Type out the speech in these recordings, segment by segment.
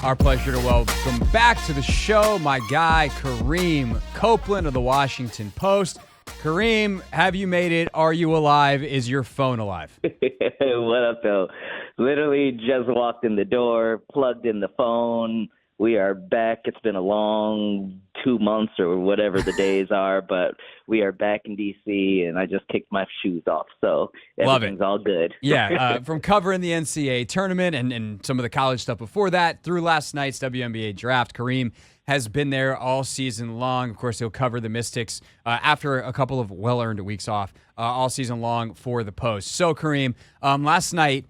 Our pleasure to welcome back to the show my guy, Kareem Copeland of the Washington Post. Kareem, have you made it? Are you alive? Is your phone alive? What up, though? Literally just walked in the door, plugged in the phone. We are back. It's been a long 2 months or whatever the days are, but we are back in D.C., and I just kicked my shoes off, so everything's all good. Yeah, from covering the NCAA tournament and some of the college stuff before that through last night's WNBA draft, Kareem has been there all season long. Of course, he'll cover the Mystics after a couple of well-earned weeks off all season long for the Post. So, Kareem, last night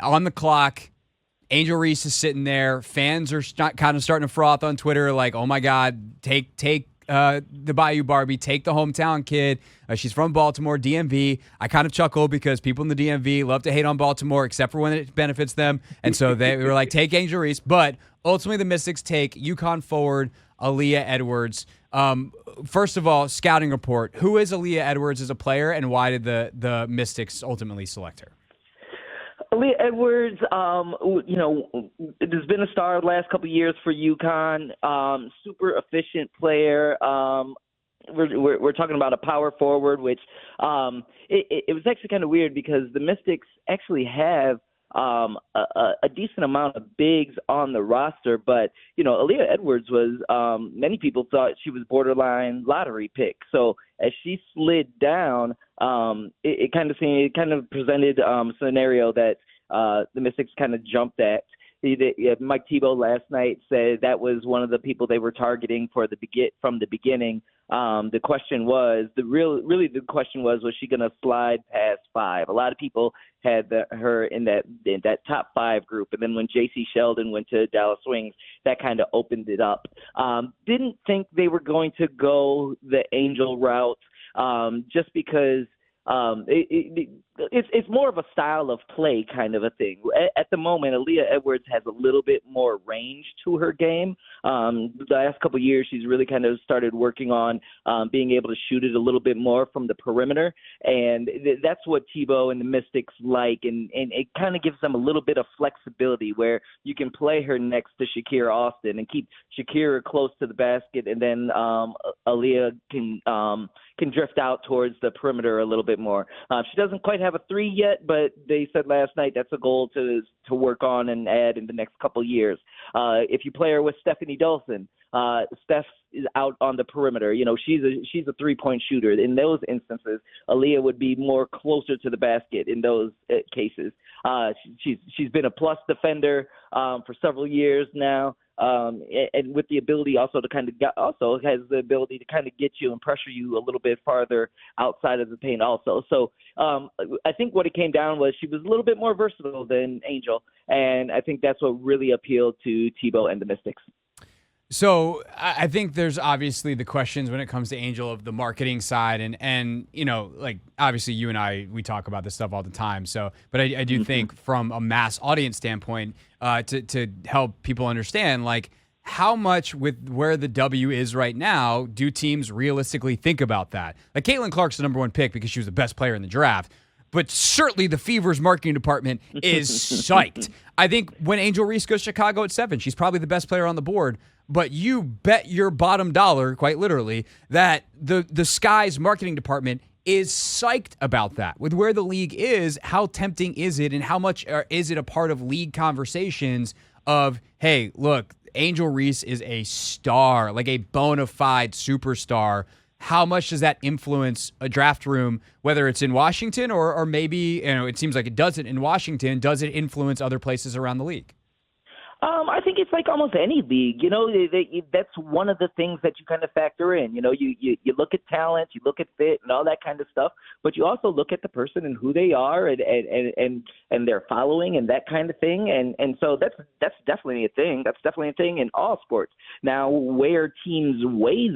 on the clock, Angel Reese is sitting there. Fans are kind of starting to froth on Twitter, like, "Oh my God, take the Bayou Barbie, take the hometown kid. She's from Baltimore, DMV." I kind of chuckle because people in the DMV love to hate on Baltimore, except for when it benefits them, and so they were like, "Take Angel Reese." But ultimately, the Mystics take UConn forward Aaliyah Edwards. First of all, scouting report: who is Aaliyah Edwards as a player, and why did the Mystics ultimately select her? Aaliyah Edwards, has been a star the last couple of years for UConn. Super efficient player. We're talking about a power forward, which it was actually kind of weird because the Mystics actually have a decent amount of bigs on the roster, but Aaliyah Edwards was many people thought she was borderline lottery pick. So as she slid down, it kind of presented a scenario that the Mystics kind of jumped at. Mike Tebow last night said that was one of the people they were targeting from the beginning. The question was the question was she going to slide past 5? A lot of people had her in that top 5 group, and then when J.C. Sheldon went to Dallas Wings, that kind of opened it up. Didn't think they were going to go the Angel route, just because it's more of a style of play kind of a thing. At the moment, Aaliyah Edwards has a little bit more range to her game. The last couple of years, she's really kind of started working on being able to shoot it a little bit more from the perimeter, and that's what Tebow and the Mystics like, and it kind of gives them a little bit of flexibility where you can play her next to Shakira Austin and keep Shakira close to the basket, and then Aaliyah can drift out towards the perimeter a little bit more. She doesn't quite have a 3 yet, but they said last night that's a goal to work on and add in the next couple years. If you play her with Stephanie Dolson, Steph is out on the perimeter. She's a 3-point shooter. In those instances, Aaliyah would be more closer to the basket in those cases. She's been a plus defender for several years now. And with the ability also to has the ability to kind of get you and pressure you a little bit farther outside of the paint also. So I think what it came down was she was a little bit more versatile than Angel, and I think that's what really appealed to Tebow and the Mystics. So I think there's obviously the questions when it comes to Angel of the marketing side, and like obviously you and I, we talk about this stuff all the time. So, but I do think from a mass audience standpoint, to help people understand, like, how much with where the W is right now, do teams realistically think about that? Like, Caitlin Clark's the number 1 pick because she was the best player in the draft. But certainly the Fever's marketing department is psyched. I think when Angel Reese goes to Chicago at 7, she's probably the best player on the board. But you bet your bottom dollar, quite literally, that the Sky's marketing department is psyched about that. With where the league is, how tempting is it, and how much is it a part of league conversations of, hey, look, Angel Reese is a star, like a bona fide superstar. How much does that influence a draft room, whether it's in Washington or maybe, it seems like it doesn't in Washington. Does it influence other places around the league? I think it's like almost any league. That's one of the things that you kind of factor in. You look at talent, you look at fit and all that kind of stuff, but you also look at the person and who they are and their following and that kind of thing. And so that's definitely a thing. That's definitely a thing in all sports. Now, where teams weigh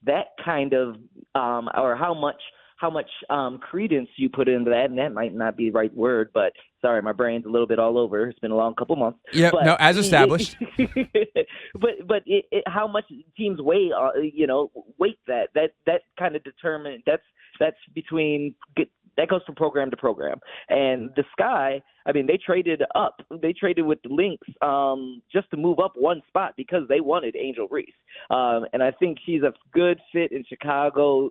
that kind of or how much credence you put into that, and that might not be the right word, but sorry, my brain's a little bit all over. It's been a long couple months. Yeah, no, as established. but how much teams weight that kind of determine that's between. That goes from program to program. And the Sky, I mean, they traded up. They traded with the Lynx just to move up one spot because they wanted Angel Reese. And I think she's a good fit in Chicago.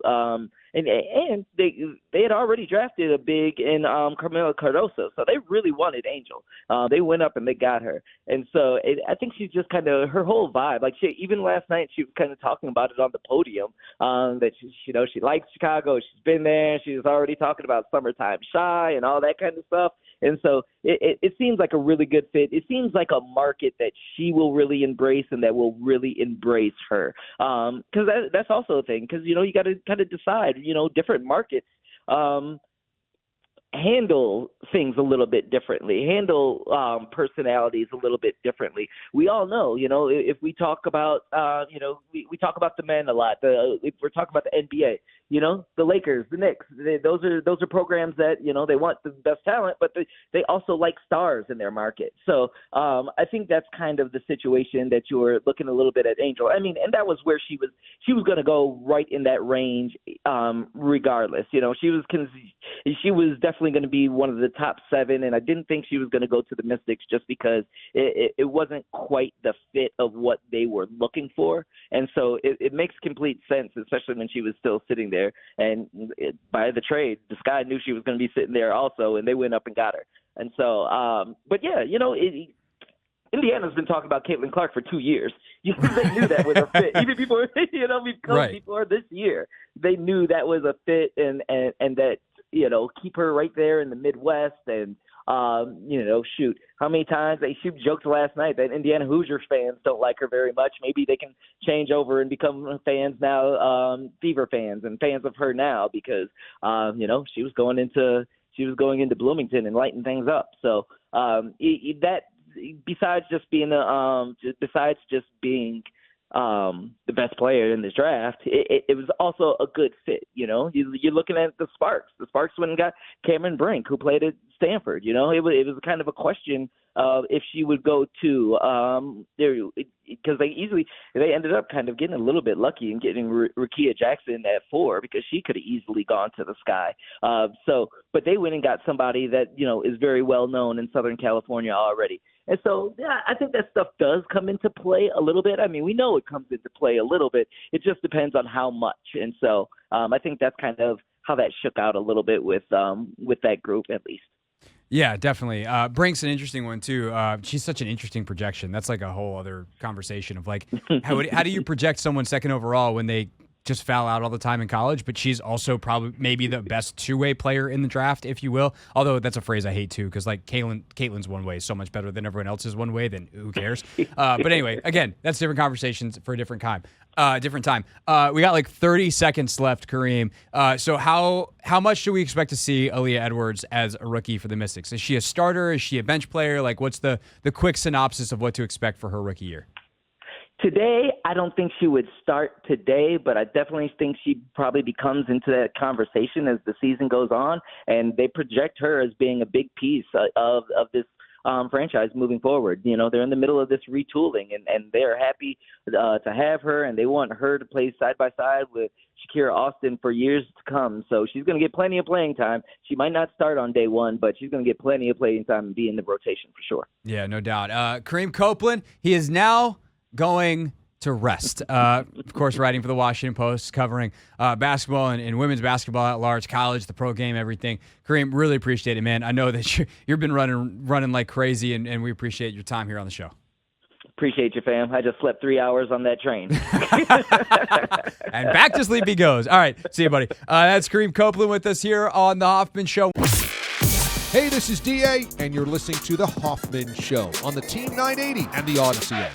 And they had already drafted a big in Carmela Cardoso, so they really wanted Angel. They went up and they got her, and so I think she's just kind of her whole vibe. Like even last night, she was kind of talking about it on the podium that she likes Chicago. She's been there. She was already talking about summertime shy and all that kind of stuff. And so it seems like a really good fit. It seems like a market that she will really embrace and that will really embrace her. Because that's also a thing. Because, you got to kind of decide, different markets handle things a little bit differently, handle personalities a little bit differently. We all know, if we talk about, we talk about the men a lot. If we're talking about the NBA, the Lakers, the Knicks, those are programs that, they want the best talent, but they also like stars in their market. So I think that's kind of the situation that you're looking a little bit at Angel. I mean, and that was where she was going to go right in that range regardless. She was definitely going to be one of the top 7, and I didn't think she was going to go to the Mystics just because it wasn't quite the fit of what they were looking for. And so it makes complete sense, especially when she was still sitting there. And by the trade, the Sky knew she was going to be sitting there also, and they went up and got her. And so, but yeah, Indiana's been talking about Caitlin Clark for 2 years. They knew that was a fit. Even before, before this year, they knew that was a fit, and that, keep her right there in the Midwest. And, shoot, how many times she joked last night that Indiana Hoosiers fans don't like her very much. Maybe they can change over and become fans now, Fever fans and fans of her now, because, she was going into Bloomington and lighting things up. So that, besides just being the best player in this draft, it was also a good fit. You're looking at the Sparks. The Sparks went and got Cameron Brink, who played at Stanford. It was kind of a question of if she would go to because they ended up kind of getting a little bit lucky and getting Rakia Jackson at 4, because she could have easily gone to the Sky. But they went and got somebody that is very well known in Southern California already. And so, yeah, I think that stuff does come into play a little bit. I mean, we know it comes into play a little bit. It just depends on how much. And so I think that's kind of how that shook out a little bit with that group, at least. Yeah, definitely. Brink's an interesting one, too. She's such an interesting projection. That's like a whole other conversation of like, how do you project someone second overall when they just foul out all the time in college, but she's also probably maybe the best two-way player in the draft, if you will. Although that's a phrase I hate too, because like Caitlin's one way is so much better than everyone else's one way. Then who cares? But anyway, again, that's different conversations for a different time. We got like 30 seconds left, Kareem. So how much do we expect to see Aaliyah Edwards as a rookie for the Mystics? Is she a starter? Is she a bench player? Like, what's the quick synopsis of what to expect for her rookie year? Today, I don't think she would start today, but I definitely think she probably becomes into that conversation as the season goes on, and they project her as being a big piece of this franchise moving forward. They're in the middle of this retooling, and they're happy to have her, and they want her to play side by side with Shakira Austin for years to come. So she's going to get plenty of playing time. She might not start on day one, but she's going to get plenty of playing time and be in the rotation for sure. Yeah, no doubt. Kareem Copeland, he is now going to rest. Of course, writing for the Washington Post, covering basketball and women's basketball at large, college, the pro game, everything. Kareem, really appreciate it, man. I know that you've been running like crazy, and we appreciate your time here on the show. Appreciate you, fam. I just slept 3 hours on that train. And back to sleep he goes. All right, see you, buddy. That's Kareem Copeland with us here on The Hoffman Show. Hey, this is DA, and you're listening to The Hoffman Show on the Team 980 and the Odyssey app.